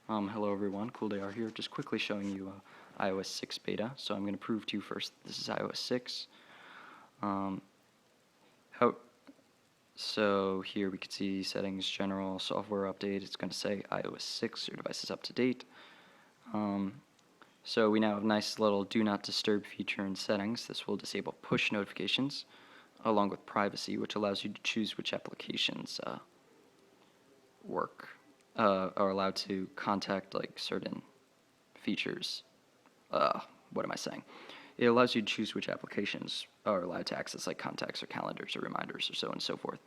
Hello everyone, CoolDayR here, just quickly showing you iOS 6 beta. So I'm going to prove to you first that this is iOS 6. Um, how, so here we can see settings, general, software update. It's going to say iOS 6, your device is up to date. So we now have a nice little do not disturb feature in settings. This will disable push notifications along with privacy, which allows you to choose which applications are allowed to contact like certain features. What am I saying? It allows you to choose which applications are allowed to access, like contacts or calendars or reminders or so on and so forth.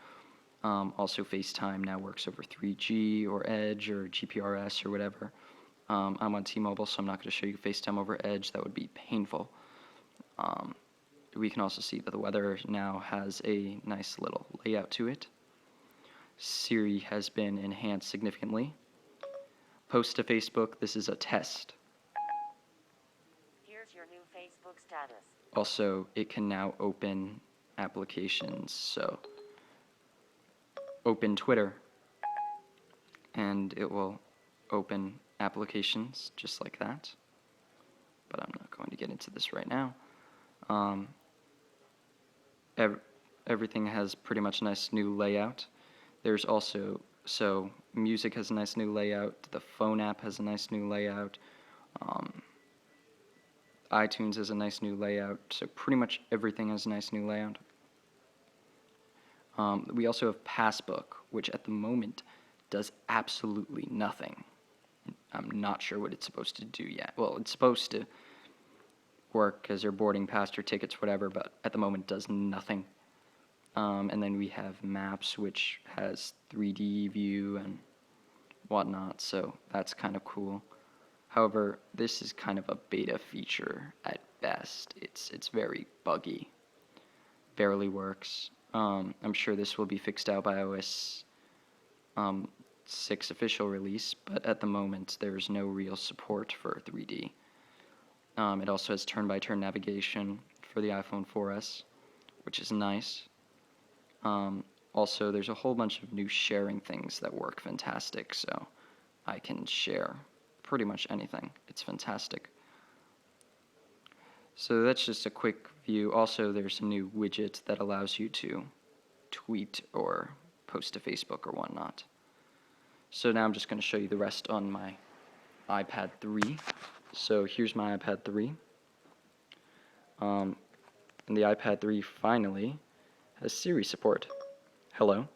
Also, FaceTime now works over 3G or Edge or GPRS or whatever. I'm on T-Mobile, so I'm not going to show you FaceTime over Edge. That would be painful. We can also see that the weather now has a nice little layout to it. Siri has been enhanced significantly. Post to Facebook, this is a test. Here's your new Facebook status. Also, it can now open applications, so open Twitter, and it will open applications just like that. But I'm not going to get into this right now. Everything has pretty much a nice new layout. There's also, so music has a nice new layout, the phone app has a nice new layout, iTunes has a nice new layout, so pretty much everything has a nice new layout. We also have Passbook, which at the moment does absolutely nothing. I'm not sure what it's supposed to do yet. Well, it's supposed to work as you're boarding past your tickets, whatever, but at the moment does nothing. And then we have Maps, which has 3D view and whatnot, so that's kind of cool. However, this is kind of a beta feature at best. It's very buggy, barely works. I'm sure this will be fixed out by iOS 6 official release, but at the moment there's no real support for 3D. It also has turn-by-turn navigation for the iPhone 4S, which is nice. Also, there's a whole bunch of new sharing things that work fantastic, so I can share pretty much anything. It's fantastic. So that's just a quick view. Also, there's a new widget that allows you to tweet or post to Facebook or whatnot. So now I'm just going to show you the rest on my iPad 3. So here's my iPad 3. And the iPad 3 finally has Siri support. Hello.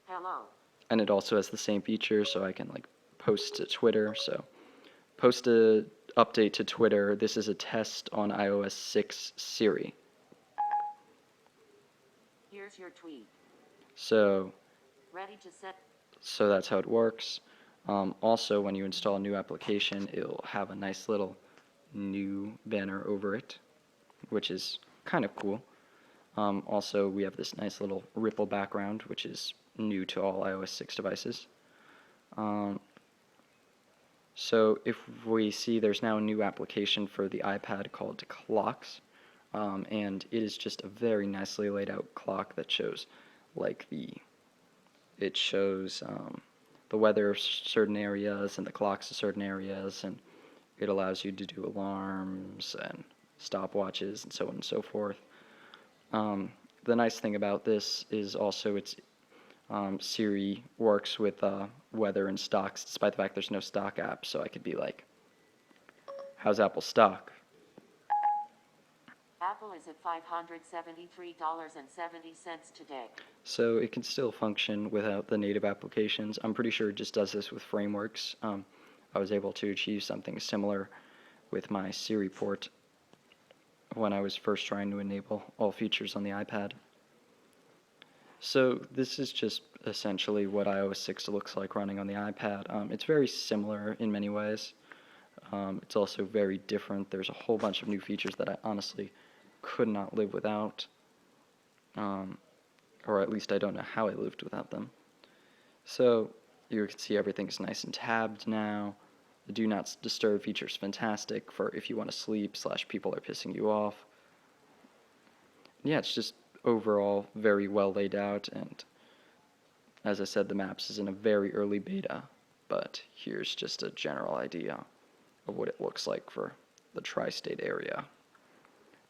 Hello. And it also has the same feature, so I can like post to Twitter. So post a update to Twitter. This is a test on iOS 6 Siri. Here's your tweet. So Ready to set. So that's how it works. Also, when you install a new application, it'll have a nice little new banner over it, which is kind of cool. Also, we have this nice little ripple background, which is new to all iOS 6 devices. So if we see there's now a new application for the iPad called Clocks, and it is just a very nicely laid out clock that shows like it shows the weather of certain areas and the clocks of certain areas, and it allows you to do alarms and stopwatches and so on and so forth. The nice thing about this is also Siri works with weather and stocks, despite the fact there's no stock app. So I could be like, how's Apple stock? Apple is at $573.70 today. So it can still function without the native applications. I'm pretty sure it just does this with frameworks. I was able to achieve something similar with my Siri port when I was first trying to enable all features on the iPad. So this is just essentially what iOS 6 looks like running on the iPad. It's very similar in many ways. It's also very different. There's a whole bunch of new features that I honestly could not live without. Or at least I don't know how I lived without them. So you can see everything's nice and tabbed now. The do not disturb feature is fantastic for if you want to sleep / people are pissing you off. Yeah, it's just overall very well laid out, and As I said, the maps is in a very early beta, but here's just a general idea of what it looks like for the tri-state area.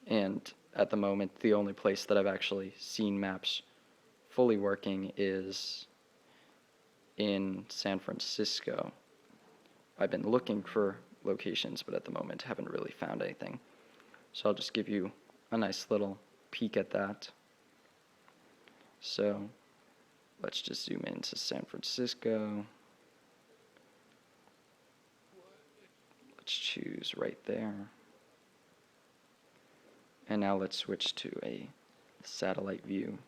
And at the moment, the only place that I've actually seen maps fully working is in San Francisco. I've been looking for locations, but at the moment haven't really found anything. So I'll just give you a nice little peek at that. So let's just zoom into San Francisco. Let's choose right there. And now let's switch to a satellite view.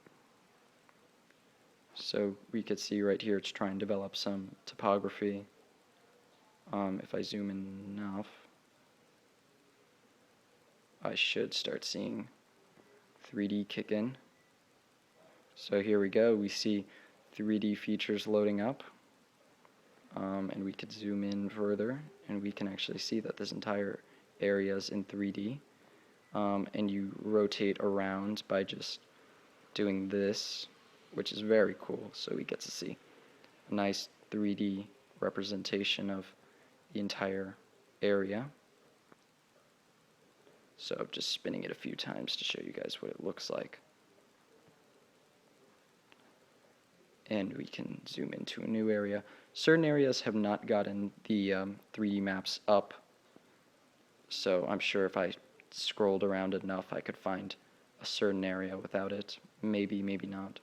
So we could see right here it's trying to develop some topography. If I zoom in enough, I should start seeing 3D kick in. So here we go, we see 3D features loading up, and we could zoom in further and we can actually see that this entire area is in 3D, and you rotate around by just doing this, which is very cool. So we get to see a nice 3D representation of the entire area. So I'm just spinning it a few times to show you guys what it looks like. And we can zoom into a new area. Certain areas have not gotten the 3D maps up, so I'm sure if I scrolled around enough I could find a certain area without it. Maybe, maybe not.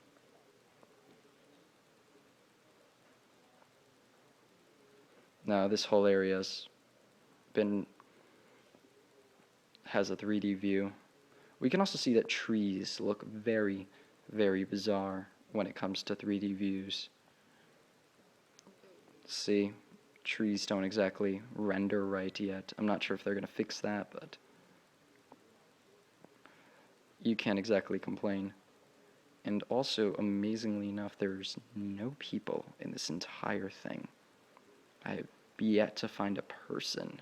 Now this whole area's has a 3D view. We can also see that trees look very, very bizarre when it comes to 3D views. See, trees don't exactly render right yet. I'm not sure if they're going to fix that, but you can't exactly complain. And also, amazingly enough, there's no people in this entire thing. I have yet to find a person.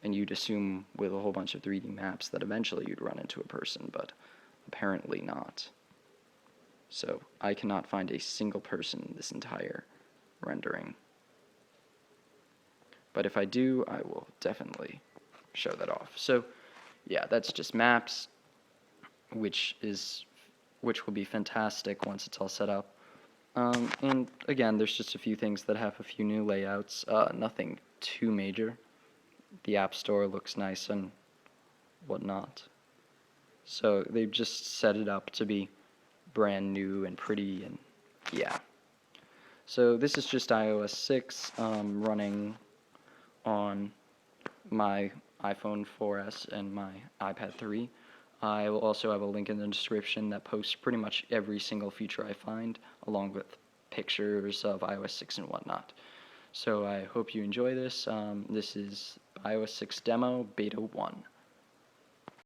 And you'd assume with a whole bunch of 3D maps that eventually you'd run into a person, but apparently not. So I cannot find a single person in this entire rendering. But if I do, I will definitely show that off. So yeah, that's just maps, which will be fantastic once it's all set up. And again, there's just a few things that have a few new layouts, nothing too major. The App Store looks nice and whatnot. So they've just set it up to be brand new and pretty, and yeah. So this is just iOS 6 running on my iPhone 4S and my iPad 3. I will also have a link in the description that posts pretty much every single feature I find, along with pictures of iOS 6 and whatnot. So I hope you enjoy this. This is iOS 6 demo beta 1.